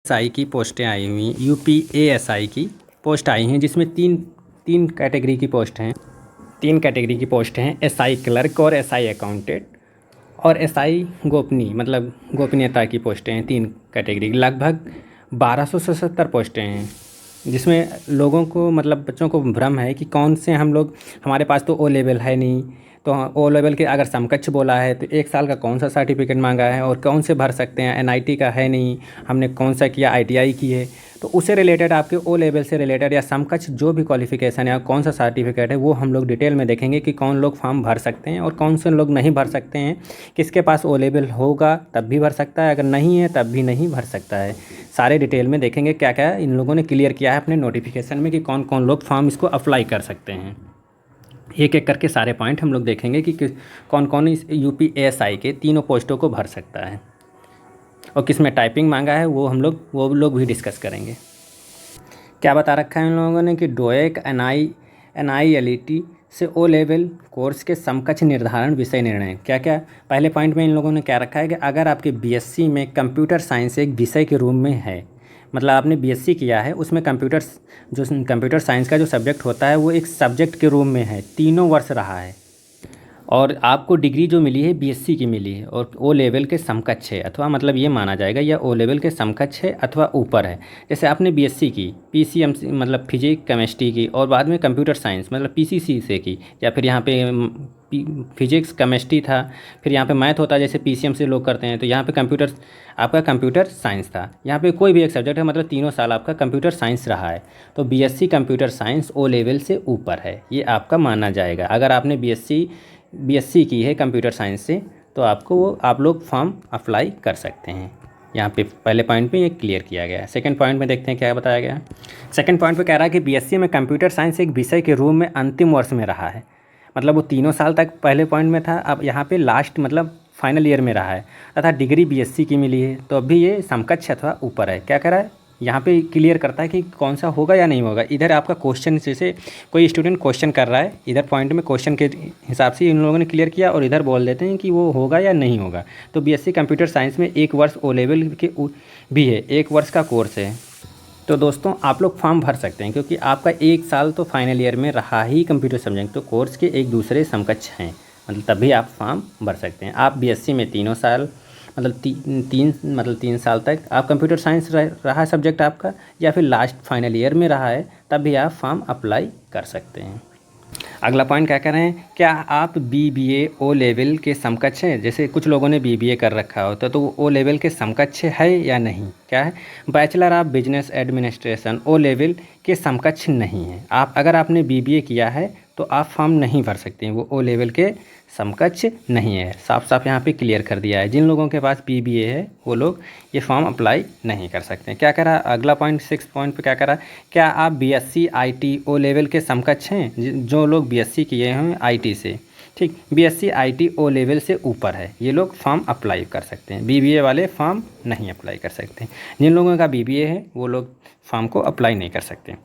SI की पोस्टें आई हुई, यूपीएएसआई की पोस्ट आई हैं, जिसमें तीन तीन कैटेगरी की पोस्ट हैं। तीन कैटेगरी की पोस्ट हैं, एसआई क्लर्क और एसआई अकाउंटेंट और एसआई गोपनीय मतलब गोपनीयता की पोस्टें हैं। तीन कैटेगरी लगभग 1277 पोस्टें हैं, जिसमें लोगों को मतलब बच्चों को भ्रम है कि कौन से हम लोग, हमारे पास तो ओ लेवल है नहीं, तो ओ लेवल के अगर समकक्ष बोला है तो एक साल का कौन सा सर्टिफिकेट मांगा है और कौन से भर सकते हैं। एनआईटी का है नहीं, हमने कौन सा किया, आईटीआई की है, तो उससे रिलेटेड आपके ओ लेवल से रिलेटेड या समकक्ष जो भी क्वालिफिकेशन है कौन सा सर्टिफिकेट है, वो हम लोग डिटेल में देखेंगे कि कौन लोग फॉर्म भर सकते हैं और कौन से लोग नहीं भर सकते हैं। किसके पास ओ लेवल होगा तब भी भर सकता है, अगर नहीं है तब भी नहीं भर सकता है। सारे डिटेल में देखेंगे क्या क्या इन लोगों ने क्लियर किया है अपने नोटिफिकेशन में कि कौन कौन लोग फॉर्म इसको अप्लाई कर सकते हैं। एक एक करके सारे पॉइंट हम लोग देखेंगे कि कौन कौन इस यूपीएएसआई के तीनों पोस्टों को भर सकता है और किस में टाइपिंग मांगा है वो लोग भी डिस्कस करेंगे। क्या बता रखा है इन लोगों ने कि डोएक एनआईएलईटी से ओ लेवल कोर्स के समकक्ष निर्धारण विषय निर्णय। क्या क्या पहले पॉइंट में इन लोगों ने क्या रखा है कि अगर आपके बीएससी में कंप्यूटर साइंस एक विषय के रूप में है, मतलब आपने बीएससी किया है, उसमें कंप्यूटर साइंस का जो सब्जेक्ट होता है वो एक सब्जेक्ट के रूप में है, तीनों वर्ष रहा है और आपको डिग्री जो मिली है बीएससी की मिली है और ओ लेवल के समकक्ष है, अथवा मतलब ये माना जाएगा या ओ लेवल के समकक्ष है अथवा ऊपर है। जैसे आपने बीएससी की पीसीएमसी मतलब फिजिक्स केमिस्ट्री की और बाद में कंप्यूटर साइंस मतलब पीसीसी से की, या फिर यहाँ पे फिजिक्स केमिस्ट्री था, फिर यहाँ पे मैथ होता है जैसे पीसीएम से लोग करते हैं, तो यहाँ पे आपका कंप्यूटर साइंस था। यहाँ पे कोई भी एक सब्जेक्ट है, मतलब तीनों साल आपका कंप्यूटर साइंस रहा है, तो BSc computer science O level से ऊपर है, ये आपका माना जाएगा। अगर आपने बीएससी की है कंप्यूटर साइंस से तो आप लोग फॉर्म अप्लाई कर सकते हैं। यहाँ पे पहले पॉइंट में ये क्लियर किया गया है। सेकंड पॉइंट में देखते हैं क्या बताया गया है। सेकंड पॉइंट पे कह रहा है कि बीएससी में कंप्यूटर साइंस एक विषय के रूप में अंतिम वर्ष में रहा है, मतलब वो तीनों साल तक पहले पॉइंट में था, अब यहाँ पे लास्ट मतलब फाइनल ईयर में रहा है तथा डिग्री बीएससी की मिली है, तो अभी ये समकक्ष अथवा ऊपर है। क्या कह रहा है यहाँ पे क्लियर करता है कि कौन सा होगा या नहीं होगा। इधर आपका क्वेश्चन, जैसे कोई स्टूडेंट क्वेश्चन कर रहा है, इधर पॉइंट में क्वेश्चन के हिसाब से इन लोगों ने क्लियर किया और इधर बोल देते हैं कि वो होगा या नहीं होगा। तो बीएससी कंप्यूटर साइंस में एक वर्ष ओ लेवल के भी है, एक वर्ष का कोर्स है। तो दोस्तों आप लोग फॉर्म भर सकते हैं क्योंकि आपका एक साल तो फाइनल ईयर में रहा ही कंप्यूटर सब्जेक्ट, तो कोर्स के एक दूसरे समकक्ष हैं, मतलब तभी आप फॉर्म भर सकते हैं। आप बीएससी में तीनों साल मतलब तीन साल तक आप कंप्यूटर साइंस रहा सब्जेक्ट आपका, या फिर लास्ट फाइनल ईयर में रहा है, तब भी आप फॉर्म अप्लाई कर सकते हैं। अगला पॉइंट क्या कह रहे हैं, क्या आप बीबीए ओ लेवल के समकक्ष हैं। जैसे कुछ लोगों ने बीबीए कर रखा होता तो वो ओ लेवल के समकक्ष है या नहीं। क्या है, bachelor of business administration O level के समकक्ष नहीं है। अगर आपने बीबीए किया है तो आप फॉर्म नहीं भर सकते हैं, वो ओ लेवल के समकक्ष नहीं है। साफ साफ यहाँ पे क्लियर कर दिया है, जिन लोगों के पास बीबीए है वो लोग ये फॉर्म अप्लाई नहीं कर सकते हैं। क्या कह रहा है अगला पॉइंट, 6 पॉइंट पे क्या कह रहा है, क्या आप बीएससी आईटी ओ लेवल के समकक्ष हैं। जो लोग बीएससी किए हैं आईटी से, ठीक, बीएससी आईटी ओ लेवल से ऊपर है, ये लोग फॉर्म अप्लाई कर सकते हैं। बीबीए वाले फॉर्म नहीं अप्लाई कर सकते। जिन लोगों का बीबीए है वो लोग फॉर्म को अप्लाई नहीं कर सकते।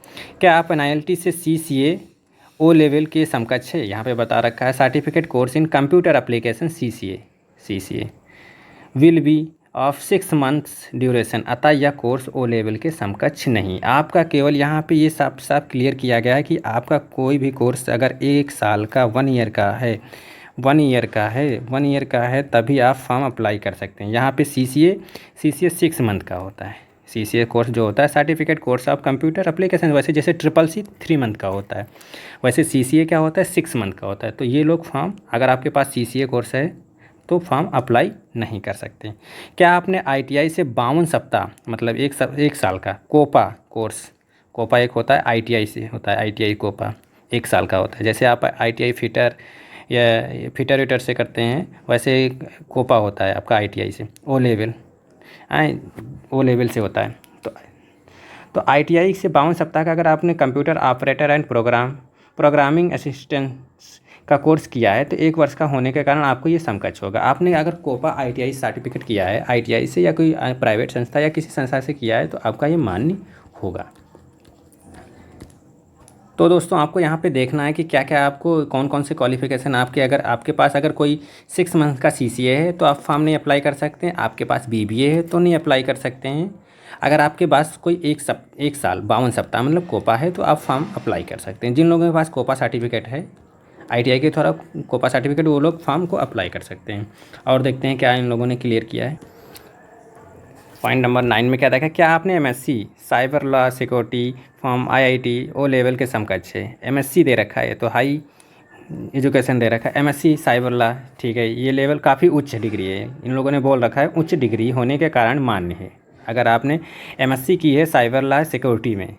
क्या आप एनआईएलटी से सीसीए ओ लेवल के समकक्ष है। यहाँ पे बता रखा है certificate course in computer application CCA will be of 6 months duration, अतः यह कोर्स ओ लेवल के समकक्ष नहीं। आपका केवल यहाँ पे ये साफ साफ क्लियर किया गया है कि आपका कोई भी कोर्स अगर एक साल का 1 ईयर का है तभी आप फॉर्म अप्लाई कर सकते हैं। यहाँ पे सीसीए 6 मंथ का होता है। सीसीए कोर्स जो होता है certificate course of computer application, वैसे जैसे CCC 3 मंथ का होता है, वैसे सीसीए क्या होता है 6 मंथ का होता है। तो ये लोग फॉर्म, अगर आपके पास सीसीए कोर्स है तो फॉर्म अप्लाई नहीं कर सकते। क्या आपने आईटीआई से 52 सप्ताह मतलब एक साल का कोपा कोर्स, कोपा एक होता है आईटीआई से होता है, आईटीआई कोपा 1 साल का होता है। जैसे आप आईटीआई फिटर या फिटर विटर से करते हैं, वैसे कोपा होता है आपका आईटीआई से ओ लेवल से होता है। तो आईटीआई से 52 सप्ताह का अगर आपने computer operator and programming assistance का कोर्स किया है तो 1 वर्ष का होने के कारण आपको ये समकक्ष होगा। आपने अगर कोपा आईटीआई सर्टिफिकेट किया है आईटीआई से या कोई प्राइवेट संस्था या किसी संस्था से किया है तो आपका ये मान्य होगा। तो दोस्तों आपको यहाँ पे देखना है कि क्या क्या आपको कौन कौन से क्वालिफिकेशन अगर आपके पास अगर कोई 6 मंथ का सीसीए है तो आप फॉर्म नहीं अप्लाई कर सकते हैं। आपके पास बीबीए है तो नहीं अप्लाई कर सकते हैं। अगर आपके पास कोई एक साल 52 सप्ताह मतलब कोपा है तो आप फॉर्म अप्लाई कर सकते हैं। जिन लोगों के पास कोपा सर्टिफिकेट है ITI के द्वारा कोपा सर्टिफिकेट, वो लोग फॉर्म को अप्लाई कर सकते हैं। और देखते हैं क्या इन लोगों ने क्लियर किया है। पॉइंट नंबर 9 में क्या देखा, क्या आपने MSc cyber law security from IIT O level के समकक्ष है। MSc दे रखा है तो हाई एजुकेशन दे रखा है, MSc साइबर लॉ, ठीक है, ये लेवल काफ़ी उच्च डिग्री है। इन लोगों ने बोल रखा है उच्च डिग्री होने के कारण मान्य है। अगर आपने MSc की है साइबर लॉ सिक्योरिटी में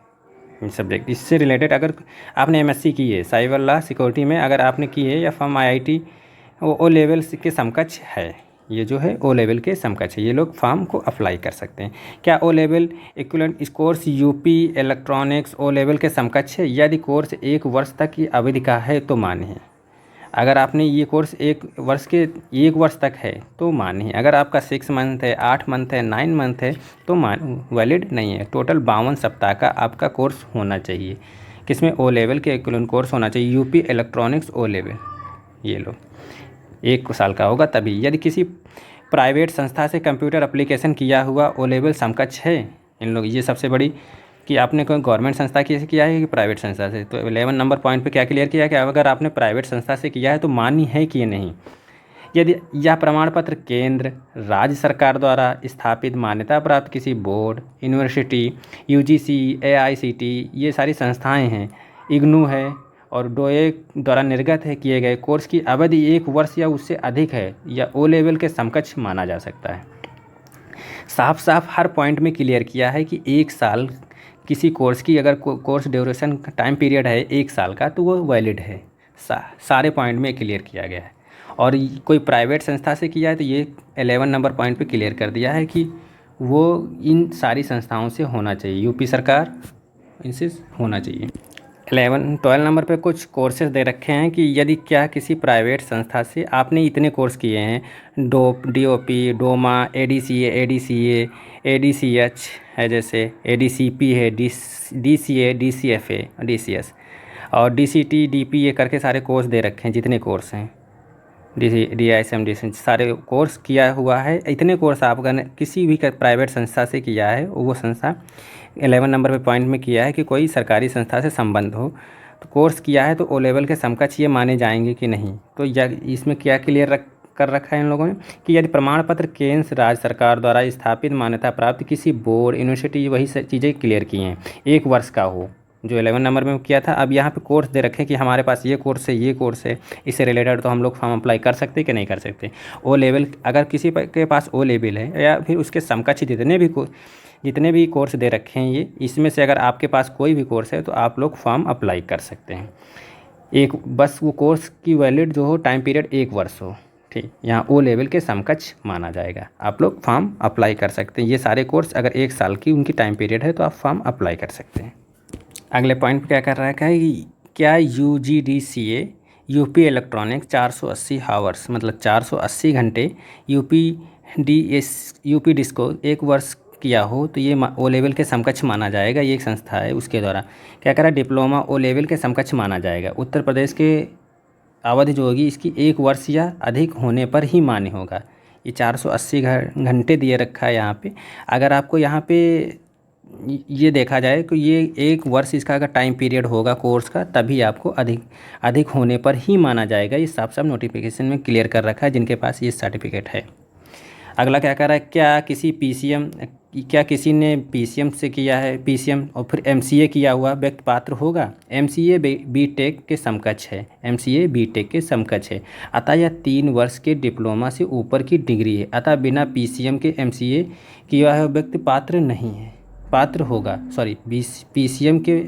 सब्जेक्ट, इससे रिलेटेड अगर आपने MSc की है साइबर लॉ सिक्योरिटी में, अगर आपने की है या फ्रॉम IIT ओ लेवल के समकक्ष है, ये जो है ओ लेवल के समकक्ष है, ये लोग फॉर्म को अप्लाई कर सकते हैं। क्या ओ लेवल इक्विवेलेंट इस course UP electronics O level के समकक्ष है। यदि कोर्स 1 वर्ष तक की अवधि का है तो मान्य है। अगर आपने ये कोर्स 1 वर्ष तक है तो मान्य है। अगर आपका 6 मंथ है, 8 मंथ है, 9 मंथ है तो वैलिड नहीं है। टोटल 52 सप्ताह का आपका कोर्स होना चाहिए। किसमें, ओ लेवल के इक्विवेलेंट कोर्स होना चाहिए, UP इलेक्ट्रॉनिक्स ओ लेवल, ये लो 1 साल का होगा तभी। यदि किसी प्राइवेट संस्था से कंप्यूटर एप्लीकेशन किया हुआ ओ लेवल समकक्ष है, इन लोग ये सबसे बड़ी कि आपने कोई गवर्नमेंट संस्था की से किया है कि प्राइवेट संस्था से। तो 11 नंबर पॉइंट पे क्या क्लियर किया कि अगर आपने प्राइवेट संस्था से किया है तो मान्य है कि नहीं। यदि यह प्रमाण पत्र केंद्र राज्य सरकार द्वारा स्थापित मान्यता प्राप्त किसी बोर्ड, यूनिवर्सिटी, UGC, AICT ये सारी संस्थाएं हैं, इग्नू है और डोए द्वारा निर्गत है किए गए कोर्स की अवधि 1 वर्ष या उससे अधिक है या ओ लेवल के समकक्ष माना जा सकता है। साफ साफ हर पॉइंट में क्लियर किया है कि 1 साल किसी कोर्स की अगर कोर्स ड्यूरेशन टाइम पीरियड है 1 साल का तो वो वैलिड है। सारे पॉइंट में क्लियर किया गया है। और कोई प्राइवेट संस्था से किया है तो ये 11 नंबर पॉइंट पे क्लियर कर दिया है कि वो इन सारी संस्थाओं से होना चाहिए, UP सरकार इनसे होना चाहिए। 12 नंबर पे कुछ कोर्सेज दे रखे हैं कि यदि क्या किसी प्राइवेट संस्था से आपने इतने कोर्स किए हैं, DOP, डोमा, ADCA, ADCH है, जैसे ADCP है, DCA, DCFA, DCS और DCT, DPA करके सारे कोर्स दे रखे हैं। जितने कोर्स हैं DISM सारे कोर्स किया हुआ है, इतने कोर्स आपका किसी भी प्राइवेट संस्था से किया है, वो संस्था 11 नंबर पे पॉइंट में किया है कि कोई सरकारी संस्था से संबंध हो तो कोर्स किया है तो ओ लेवल के समकक्ष ये माने जाएंगे कि नहीं। तो इसमें क्या क्लियर कर रखा है इन लोगों ने कि यदि प्रमाण पत्र केंद्र राज्य सरकार द्वारा स्थापित मान्यता प्राप्त किसी बोर्ड, यूनिवर्सिटी, वही चीज़ें क्लियर की हैं, 1 वर्ष का हो, जो 11 नंबर में किया था। अब यहाँ पे कोर्स दे रखे कि हमारे पास ये कोर्स है, इससे रिलेटेड तो हम लोग फॉर्म अप्लाई कर सकते कि नहीं कर सकते। ओ लेवल अगर किसी के पास ओ लेवल है या फिर उसके समकक्ष जितने भी कोर्स दे रखे हैं, ये इसमें से अगर आपके पास कोई भी कोर्स है तो आप लोग फॉर्म अप्लाई कर सकते हैं। बस वो कोर्स की वैलिड जो हो टाइम पीरियड 1 वर्ष हो, ठीक, यहाँ ओ लेवल के समकक्ष माना जाएगा। आप लोग फॉर्म अप्लाई कर सकते हैं। ये सारे कोर्स अगर 1 साल की उनकी टाइम पीरियड है तो आप फॉर्म अप्लाई कर सकते हैं। अगले पॉइंट पे क्या कर रहा है कि क्या UGDCA UP इलेक्ट्रॉनिक्स 480 हावर्स मतलब 480 घंटे UP डिस्को 1 वर्ष किया हो तो ये ओ लेवल के समकक्ष माना जाएगा। ये एक संस्था है, उसके द्वारा क्या करा, डिप्लोमा ओ लेवल के समकक्ष माना जाएगा। उत्तर प्रदेश के अवधि जो होगी इसकी 1 वर्ष या अधिक होने पर ही मान्य होगा। ये 480 घंटे दिए रखा है यहाँ पे। अगर आपको यहाँ पे ये देखा जाए तो ये 1 वर्ष इसका अगर टाइम पीरियड होगा कोर्स का तभी आपको अधिक होने पर ही माना जाएगा। ये साफ साफ नोटिफिकेशन में क्लियर कर रखा है जिनके पास ये सर्टिफिकेट है। अगला क्या कर रहा है, क्या किसी ने PCM से किया है, PCM और फिर MCA किया हुआ व्यक्ति पात्र होगा। MCA BTech के समकक्ष है, MCA BTech के समकक्ष है। अतः यह 3 वर्ष के डिप्लोमा से ऊपर की डिग्री है। अतः बिना PCM के MCA किया हुआ व्यक्ति पात्र नहीं है, पात्र होगा, PCM के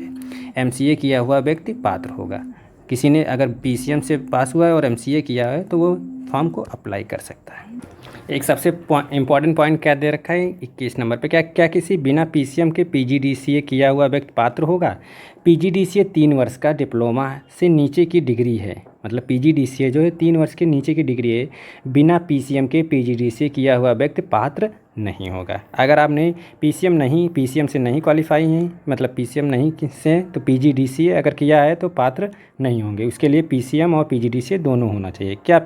MCA किया हुआ व्यक्ति पात्र होगा। किसी ने अगर PCM से पास हुआ है और MCA किया है तो वो फॉर्म को अप्लाई कर सकता है। एक सबसे इम्पॉर्टेंट पॉइंट क्या दे रखा है 21 नंबर पे, क्या किसी बिना PCM के PGDCA किया हुआ व्यक्ति पात्र होगा। PGDCA 3 वर्ष का डिप्लोमा से नीचे की डिग्री है। मतलब PGDCA जो है 3 वर्ष के नीचे की डिग्री है, बिना PCM के PGDCA किया हुआ व्यक्ति पात्र नहीं होगा। अगर आपने PCM से नहीं क्वालिफाई हैं, मतलब PCM नहीं से, तो PGDCA अगर किया है तो पात्र नहीं होंगे। उसके लिए PCM और PGDCA दोनों होना चाहिए। क्या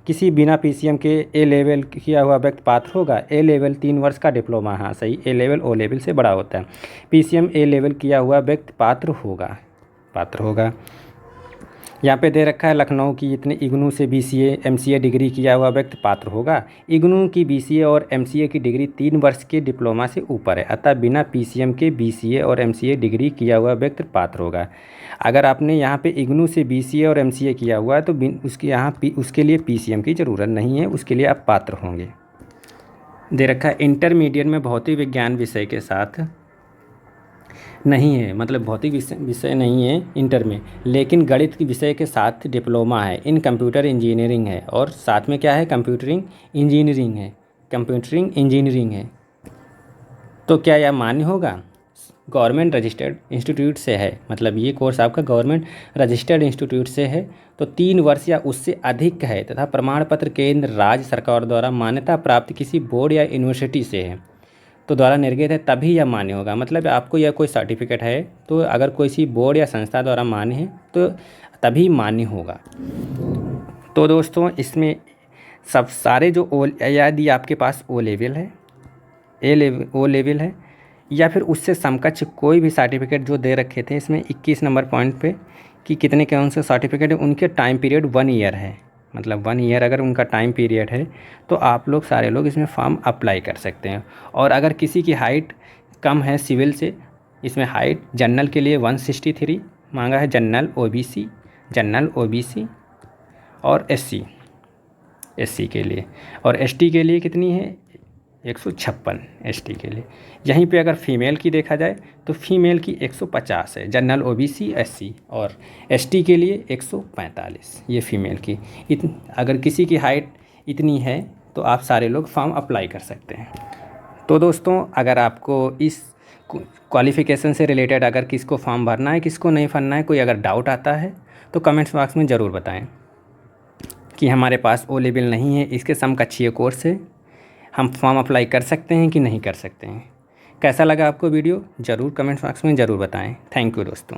किसी बिना PCM के A लेवल किया हुआ व्यक्ति पात्र होगा? A लेवल 3 वर्ष का डिप्लोमा, हाँ सही, A लेवल O लेवल से बड़ा होता है। PCM A लेवल किया हुआ व्यक्ति पात्र होगा। यहाँ पे दे रखा है लखनऊ की इतने इग्नू से BCA MCA डिग्री किया हुआ व्यक्ति पात्र होगा। इग्नू की BCA और MCA की डिग्री 3 वर्ष के डिप्लोमा से ऊपर है, अतः बिना PCM के BCA और MCA डिग्री किया हुआ व्यक्ति पात्र होगा। अगर आपने यहाँ पे इग्नू से BCA और MCA किया हुआ है तो उसके लिए PCM की ज़रूरत नहीं है, उसके लिए आप पात्र होंगे। दे रखा है इंटरमीडिएट में भौतिक विज्ञान विषय के साथ नहीं है, मतलब भौतिक विषय नहीं है इंटर में, लेकिन गणित के विषय के साथ डिप्लोमा है, इन कंप्यूटर इंजीनियरिंग है, और साथ में क्या है? कंप्यूटरिंग इंजीनियरिंग है। तो क्या यह मान्य होगा? गवर्नमेंट रजिस्टर्ड इंस्टीट्यूट से है, मतलब ये कोर्स आपका गवर्नमेंट रजिस्टर्ड इंस्टीट्यूट से है, तो 3 वर्ष या उससे अधिक है, तथा प्रमाण पत्र केंद्र राज्य सरकार द्वारा मान्यता प्राप्त किसी बोर्ड या यूनिवर्सिटी से है तो द्वारा निर्गत है, तभी यह मान्य होगा। मतलब आपको यह कोई सर्टिफिकेट है तो अगर किसी बोर्ड या संस्था द्वारा मान्य है तो तभी मान्य होगा। तो दोस्तों इसमें सब सारे जो यदि आपके पास O लेवल है, O लेवल है या फिर उससे समकक्ष कोई भी सर्टिफिकेट जो दे रखे थे इसमें 21 नंबर पॉइंट पे कि कितने कौन से सर्टिफिकेट है, उनके टाइम पीरियड 1 ईयर है, मतलब 1 ईयर अगर उनका टाइम पीरियड है तो आप लोग सारे लोग इसमें फॉर्म अप्लाई कर सकते हैं। और अगर किसी की हाइट कम है सिविल से, इसमें हाइट जनरल के लिए 163 मांगा है, जनरल OBC और SC के लिए, और ST के लिए कितनी है? 156 ST के लिए। यहीं पे अगर फीमेल की देखा जाए तो फीमेल की 150 है, जनरल OBC SC, और ST के लिए 145 ये फीमेल की। अगर किसी की हाइट इतनी है तो आप सारे लोग फॉर्म अप्लाई कर सकते हैं। तो दोस्तों अगर आपको इस क्वालिफ़िकेशन से रिलेटेड अगर किसको फॉर्म भरना है, किसको नहीं भरना है, कोई अगर डाउट आता है तो कमेंट्स बॉक्स में ज़रूर बताएं कि हमारे पास O लेवल नहीं है, इसके समकक्षीय कोर्स है, हम फॉर्म अप्लाई कर सकते हैं कि नहीं कर सकते हैं। कैसा लगा आपको वीडियो ज़रूर कमेंट बॉक्स में ज़रूर बताएं। थैंक यू दोस्तों।